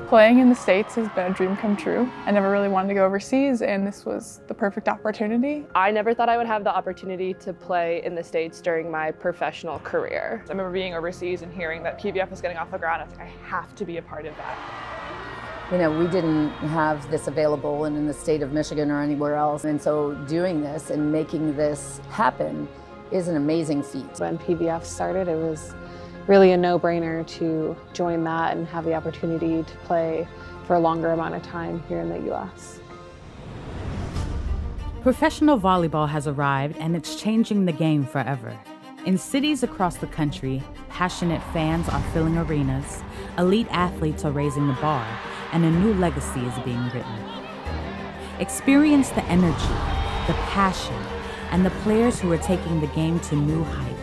Playing in the States has been a dream come true. I never really wanted to go overseas, and this was the perfect opportunity. I never thought I would have the opportunity to play in the States during my professional career. I remember being overseas and hearing that PVF was getting off the ground. I was like, I have to be a part of that. You know, we didn't have this available in the state of Michigan or anywhere else. And so doing this and making this happen is an amazing feat. When PVF started, it was really a no-brainer to join that and have the opportunity to play for a longer amount of time here in the US. Professional volleyball has arrived, and it's changing the game forever. In cities across the country, passionate fans are filling arenas, elite athletes are raising the bar, and a new legacy is being written. Experience the energy, the passion, and the players who are taking the game to new heights.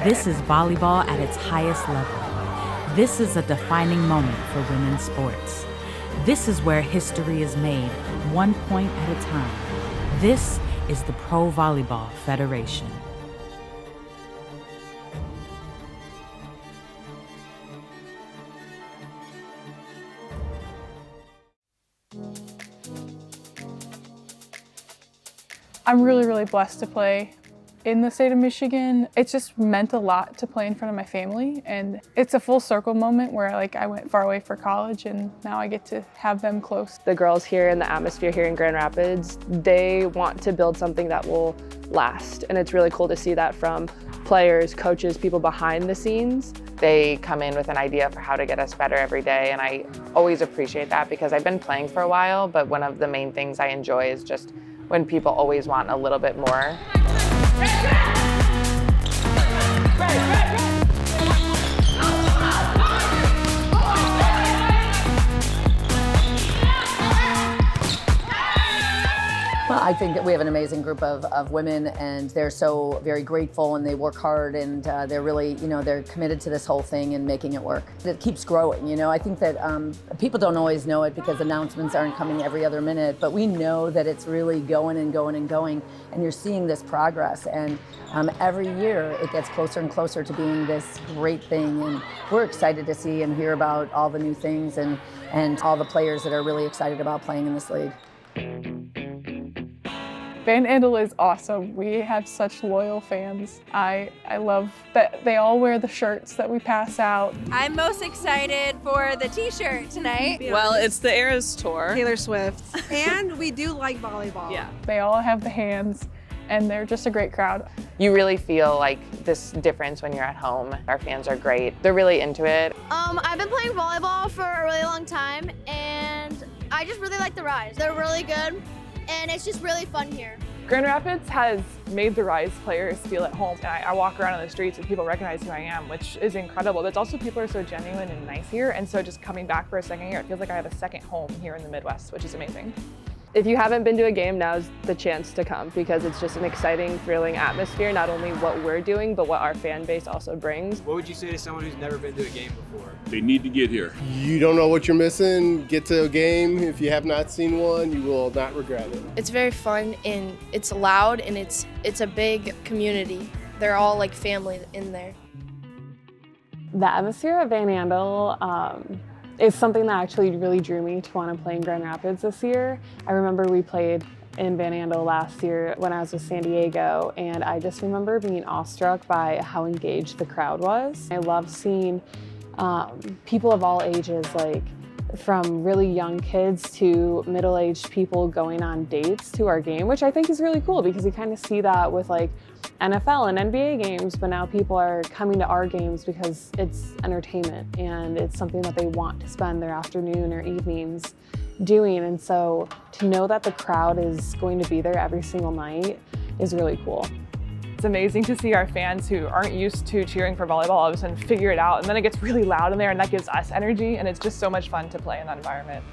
This is volleyball at its highest level. This is a defining moment for women's sports. This is where history is made, one point at a time. This is the Pro Volleyball Federation. I'm really blessed to play in the state of Michigan. It's just meant a lot to play in front of my family, and it's a full circle moment where I went far away for college and now I get to have them close. The girls here in the atmosphere here in Grand Rapids, they want to build something that will last, and it's really cool to see that from players, coaches, people behind the scenes. They come in with an idea for how to get us better every day, and I always appreciate that because I've been playing for a while, but one of the main things I enjoy is just when people always want a little bit more. Well, I think that we have an amazing group of women, and they're so very grateful, and they work hard, and they're really, they're committed to this whole thing and making it work. It keeps growing, I think that people don't always know it because announcements aren't coming every other minute, but we know that it's really going and going and going, and you're seeing this progress, and every year it gets closer and closer to being this great thing, and we're excited to see and hear about all the new things and all the players that are really excited about playing in this league. Van Andel is awesome. We have such loyal fans. I love that they all wear the shirts that we pass out. I'm most excited for the t-shirt tonight. Well, it's the Eras Tour. Taylor Swift. And we do like volleyball. Yeah. They all have the hands, and they're just a great crowd. You really feel like this difference when you're at home. Our fans are great. They're really into it. I've been playing volleyball for a really long time, and I just really like the Rise. They're really good, and it's just really fun here. Grand Rapids has made the Rise players feel at home. And I walk around on the streets and people recognize who I am, which is incredible. But also people are so genuine and nice here. And so just coming back for a second year, it feels like I have a second home here in the Midwest, which is amazing. If you haven't been to a game, now's the chance to come because it's just an exciting, thrilling atmosphere, not only what we're doing, but what our fan base also brings. What would you say to someone who's never been to a game before? They need to get here. You don't know what you're missing. Get to a game. If you have not seen one, you will not regret it. It's very fun, and it's loud, and it's a big community. They're all like family in there. The atmosphere at Van Andel is something that actually really drew me to want to play in Grand Rapids this year. I remember we played in Van Andel last year when I was with San Diego, and I just remember being awestruck by how engaged the crowd was. I love seeing people of all ages, like from really young kids to middle-aged people going on dates to our game, which I think is really cool because you kind of see that with like NFL and NBA games, but now people are coming to our games because it's entertainment and it's something that they want to spend their afternoon or evenings doing. And so to know that the crowd is going to be there every single night is really cool. It's amazing to see our fans who aren't used to cheering for volleyball all of a sudden figure it out, and then it gets really loud in there and that gives us energy, and it's just so much fun to play in that environment.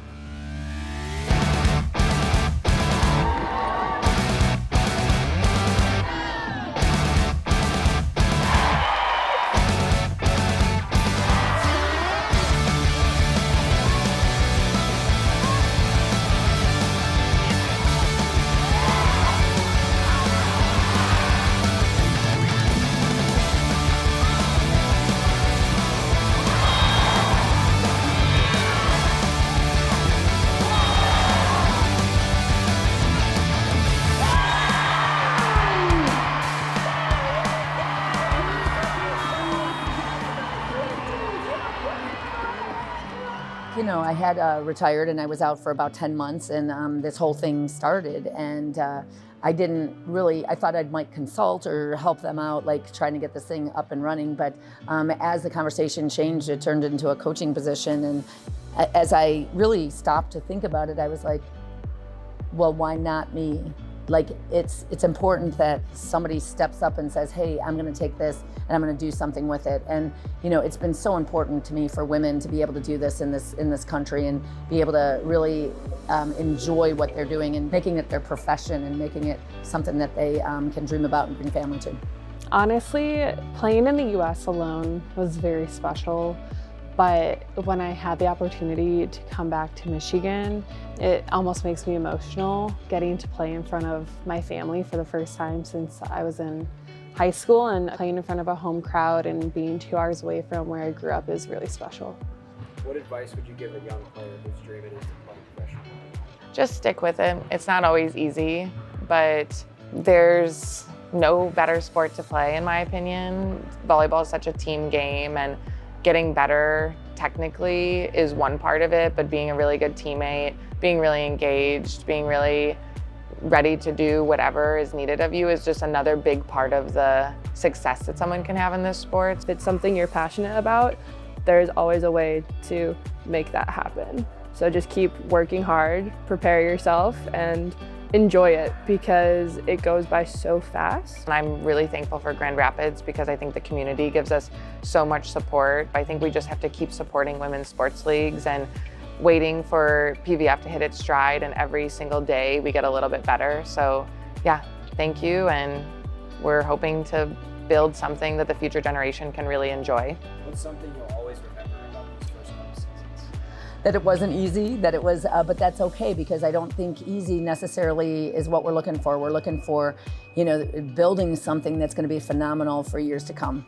I had retired and I was out for about 10 months and this whole thing started. And I thought I might consult or help them out, like trying to get this thing up and running. But as the conversation changed, it turned into a coaching position. And as I really stopped to think about it, I was like, well, why not me? Like, it's important that somebody steps up and says, hey, I'm gonna take this and I'm gonna do something with it. And it's been so important to me for women to be able to do this in this country and be able to really enjoy what they're doing and making it their profession and making it something that they can dream about and bring family to. Honestly, playing in the US alone was very special. But when I had the opportunity to come back to Michigan, it almost makes me emotional getting to play in front of my family for the first time since I was in high school, and playing in front of a home crowd and being 2 hours away from where I grew up is really special. What advice would you give a young player who's dreaming into playing professionally? Just stick with it. It's not always easy, but there's no better sport to play, in my opinion. Volleyball is such a team game, and getting better technically is one part of it, but being a really good teammate, being really engaged, being really ready to do whatever is needed of you is just another big part of the success that someone can have in this sport. If it's something you're passionate about, there's always a way to make that happen. So just keep working hard, prepare yourself, and enjoy it because it goes by so fast. And I'm really thankful for Grand Rapids because I think the community gives us so much support. I think we just have to keep supporting women's sports leagues and waiting for PVF to hit its stride, and every single day we get a little bit better. So yeah, thank you, and we're hoping to build something that the future generation can really enjoy. What's something you'll always remember about these first couple seasons? That it wasn't easy, that it was, but that's okay because I don't think easy necessarily is what we're looking for. We're looking for, building something that's going to be phenomenal for years to come.